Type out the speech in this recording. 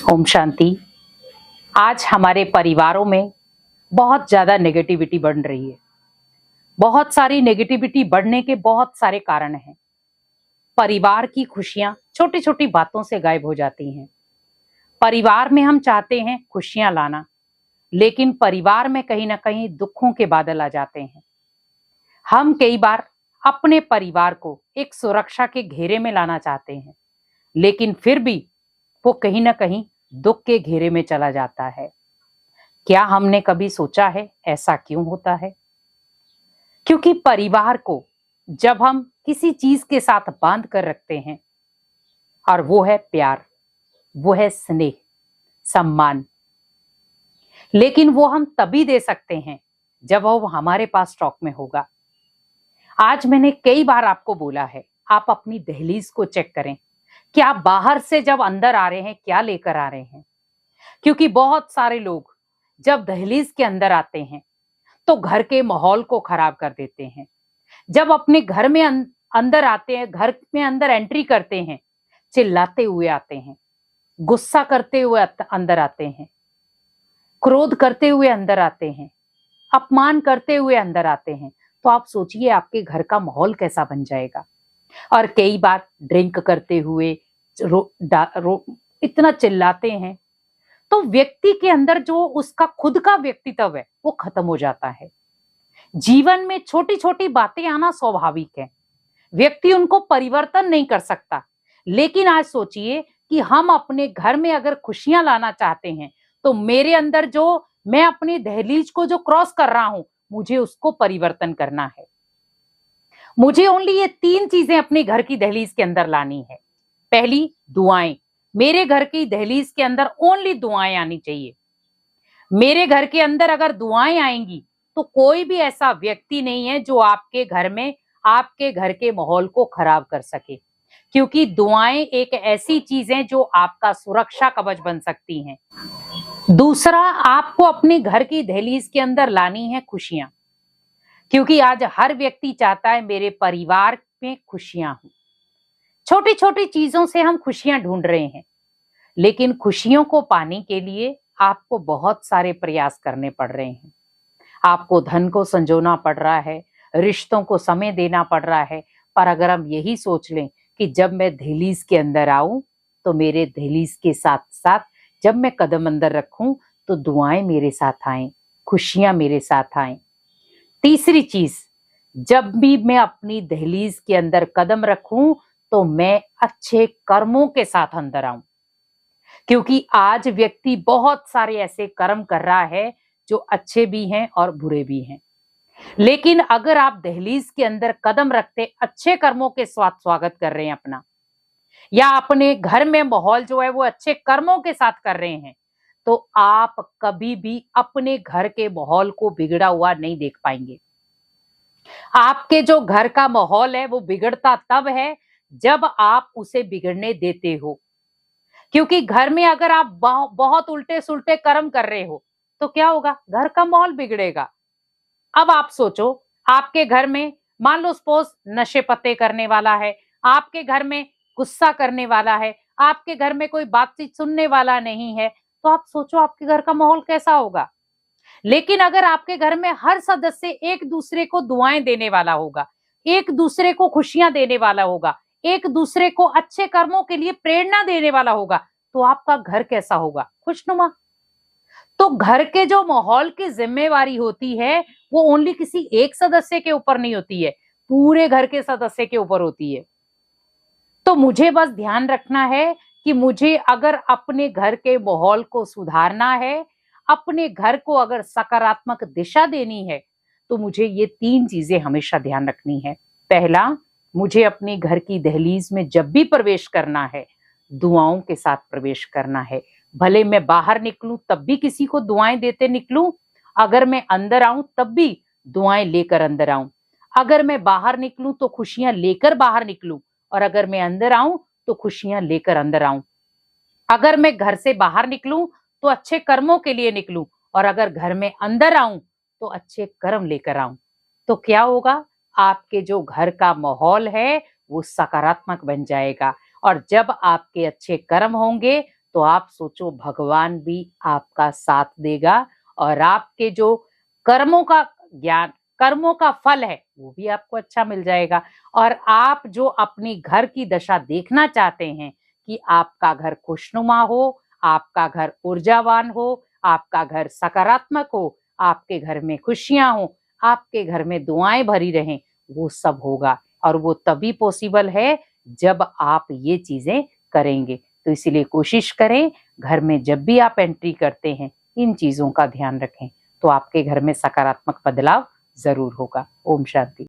ओम शांति। आज हमारे परिवारों में बहुत ज्यादा नेगेटिविटी बढ़ रही है। बहुत सारी नेगेटिविटी बढ़ने के बहुत सारे कारण हैं। परिवार की खुशियां छोटी छोटी बातों से गायब हो जाती हैं। परिवार में हम चाहते हैं खुशियां लाना, लेकिन परिवार में कहीं ना कहीं दुखों के बादल आ जाते हैं। हम कई बार अपने परिवार को एक सुरक्षा के घेरे में लाना चाहते हैं, लेकिन फिर भी वो कहीं ना कहीं दुख के घेरे में चला जाता है। क्या हमने कभी सोचा है ऐसा क्यों होता है? क्योंकि परिवार को जब हम किसी चीज के साथ बांध कर रखते हैं, और वो है प्यार, वो है स्नेह, सम्मान, लेकिन वो हम तभी दे सकते हैं जब वो हमारे पास स्टॉक में होगा। आज मैंने कई बार आपको बोला है, आप अपनी दहलीज को चेक करें कि आप बाहर से जब अंदर आ रहे हैं क्या लेकर आ रहे हैं। क्योंकि बहुत सारे लोग जब दहलीज के अंदर आते हैं तो घर के माहौल को खराब कर देते हैं। जब अपने घर में अंदर आते हैं, घर में अंदर एंट्री करते हैं, चिल्लाते हुए आते हैं, गुस्सा करते हुए अंदर आते हैं, क्रोध करते हुए अंदर आते हैं, अपमान करते हुए अंदर आते हैं, तो आप सोचिए आपके घर का माहौल कैसा बन जाएगा। और कई बार ड्रिंक करते हुए इतना चिल्लाते हैं तो व्यक्ति के अंदर जो उसका खुद का व्यक्तित्व है वो खत्म हो जाता है। जीवन में छोटी छोटी बातें आना स्वाभाविक है, व्यक्ति उनको परिवर्तन नहीं कर सकता। लेकिन आज सोचिए कि हम अपने घर में अगर खुशियां लाना चाहते हैं तो मेरे अंदर जो मैं अपनी दहलीज को जो क्रॉस कर रहा हूं, मुझे उसको परिवर्तन करना है। मुझे ओनली ये 3 चीजें अपने घर की दहलीज के अंदर लानी है। पहली, दुआएं। मेरे घर की दहलीज के अंदर ओनली दुआएं आनी चाहिए। मेरे घर के अंदर अगर दुआएं आएंगी तो कोई भी ऐसा व्यक्ति नहीं है जो आपके घर में आपके घर के माहौल को खराब कर सके। क्योंकि दुआएं एक ऐसी चीज है जो आपका सुरक्षा कवच बन सकती हैं। दूसरा, आपको अपने घर की दहलीज के अंदर लानी है खुशियां। क्योंकि आज हर व्यक्ति चाहता है मेरे परिवार में खुशियां हो। छोटी छोटी चीजों से हम खुशियां ढूंढ रहे हैं, लेकिन खुशियों को पाने के लिए आपको बहुत सारे प्रयास करने पड़ रहे हैं। आपको धन को संजोना पड़ रहा है, रिश्तों को समय देना पड़ रहा है। पर अगर हम यही सोच लें कि जब मैं दहलीज के अंदर आऊं तो मेरे दहलीज के साथ साथ जब मैं कदम अंदर रखूं तो दुआएं मेरे साथ आएं, खुशियां मेरे साथ आएं। तीसरी चीज, जब भी मैं अपनी दहलीज के अंदर कदम रखूं तो मैं अच्छे कर्मों के साथ अंदर आऊं। क्योंकि आज व्यक्ति बहुत सारे ऐसे कर्म कर रहा है जो अच्छे भी हैं और बुरे भी हैं। लेकिन अगर आप दहलीज के अंदर कदम रखते अच्छे कर्मों के साथ स्वागत कर रहे हैं अपना, या अपने घर में माहौल जो है वो अच्छे कर्मों के साथ कर रहे हैं, तो आप कभी भी अपने घर के माहौल को बिगड़ा हुआ नहीं देख पाएंगे। आपके जो घर का माहौल है वो बिगड़ता तब है जब आप उसे बिगड़ने देते हो। क्योंकि घर में अगर आप बहुत उल्टे सुल्टे कर्म कर रहे हो तो क्या होगा, घर का माहौल बिगड़ेगा। अब आप सोचो, आपके घर में मान लो सपोज नशे पत्ते करने वाला है, आपके घर में गुस्सा करने वाला है, आपके घर में कोई बातचीत सुनने वाला नहीं है, तो आप सोचो आपके घर का माहौल कैसा होगा। लेकिन अगर आपके घर में हर सदस्य एक दूसरे को दुआएं देने वाला होगा, एक दूसरे को खुशियां देने वाला होगा, एक दूसरे को अच्छे कर्मों के लिए प्रेरणा देने वाला होगा, तो आपका घर कैसा होगा, खुशनुमा। तो घर के जो माहौल की जिम्मेवारी होती है वो ओनली किसी एक सदस्य के ऊपर नहीं होती है, पूरे घर के सदस्य के ऊपर होती है। तो मुझे बस ध्यान रखना है कि मुझे अगर अपने घर के माहौल को सुधारना है, अपने घर को अगर सकारात्मक दिशा देनी है, तो मुझे ये 3 चीजें हमेशा ध्यान रखनी है। पहला, मुझे अपने घर की दहलीज में जब भी प्रवेश करना है दुआओं के साथ प्रवेश करना है। भले मैं बाहर निकलूं तब भी किसी को दुआएं देते निकलूं, अगर मैं अंदर आऊं तब भी दुआएं लेकर अंदर आऊं। अगर मैं बाहर निकलूं तो खुशियां लेकर बाहर निकलूं, और अगर मैं अंदर आऊं तो खुशियां लेकर अंदर आऊं। अगर मैं घर से बाहर निकलूं तो अच्छे कर्मों के लिए निकलूं, और अगर घर में अंदर आऊं तो अच्छे कर्म लेकर आऊं। तो क्या होगा, आपके जो घर का माहौल है वो सकारात्मक बन जाएगा। और जब आपके अच्छे कर्म होंगे तो आप सोचो भगवान भी आपका साथ देगा और आपके जो कर्मों का ज्ञान, कर्मों का फल है वो भी आपको अच्छा मिल जाएगा। और आप जो अपनी घर की दशा देखना चाहते हैं कि आपका घर खुशनुमा हो, आपका घर ऊर्जावान हो, आपका घर सकारात्मक हो, आपके घर में खुशियां हो, आपके घर में दुआएं भरी रहें, वो सब होगा। और वो तभी पॉसिबल है जब आप ये चीजें करेंगे। तो इसीलिए कोशिश करें घर में जब भी आप एंट्री करते हैं इन चीजों का ध्यान रखें, तो आपके घर में सकारात्मक बदलाव जरूर होगा। ओम शांति।